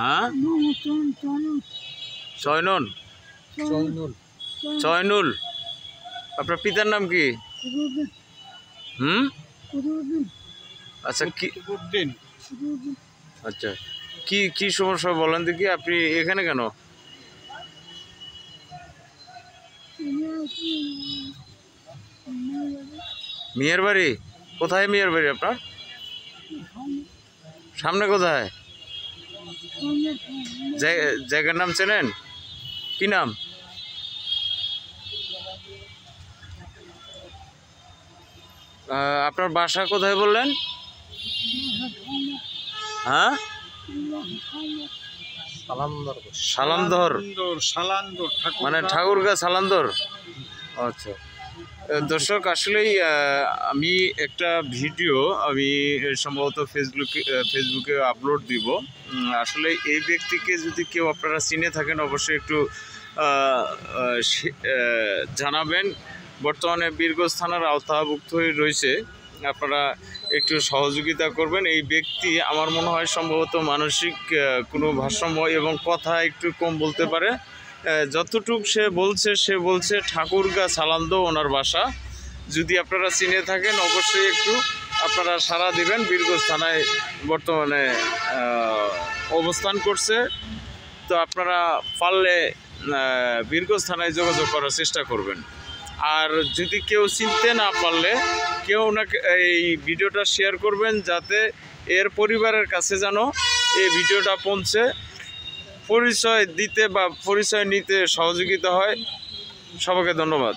হ্যাঁ, চয়নন চয়নুল। আপনার পিতার নাম কি? আচ্ছা, কি আচ্ছা, কি কি সমস্যা বলেন দেখি। আপনি এখানে কেন? মেয়ের বাড়ি কোথায়? মেয়ের বাড়ি আপনার সামনে কোথায়? জায়গার নাম চেনেন? কি নাম? আপনার বাসা কোথায় বললেন? হ্যাঁ, সালান্দর, মানে ঠাকুরগাঁ সালান্দর। আচ্ছা দর্শক, আসলেই আমি একটা ভিডিও আমি সম্ভবত ফেসবুকে আপলোড দিব। আসলে এই ব্যক্তিকে যদি কেউ আপনারা চিনে থাকেন অবশ্যই একটু জানাবেন। বর্তমানে বীরগঞ্জ থানার আওতাভুক্ত হয়ে রয়েছে, আপনারা একটু সহযোগিতা করবেন। এই ব্যক্তি আমার মনে হয় সম্ভবত মানসিক কোনো ভারসাম্য এবং কথা একটু কম বলতে পারে। যতটুক সে বলছে ঠাকুরগাঁ সালান্দ ওনার বাসা। যদি আপনারা চিনে থাকেন অবশ্যই একটু আপনারা সাড়া দিবেন। বীরগঞ্জ থানায় বর্তমানে অবস্থান করছে, তো আপনারা পারলে বীরগঞ্জ থানায় যোগাযোগ করার চেষ্টা করবেন। আর যদি কেউ চিনতে না পারলে কেউ ওনাকে এই ভিডিওটা শেয়ার করবেন, যাতে এর পরিবারের কাছে যেন এই ভিডিওটা পৌঁছে পরিচয় দিতে বা পরিচয় নিতে সহযোগিতা হয়। সবাইকে ধন্যবাদ।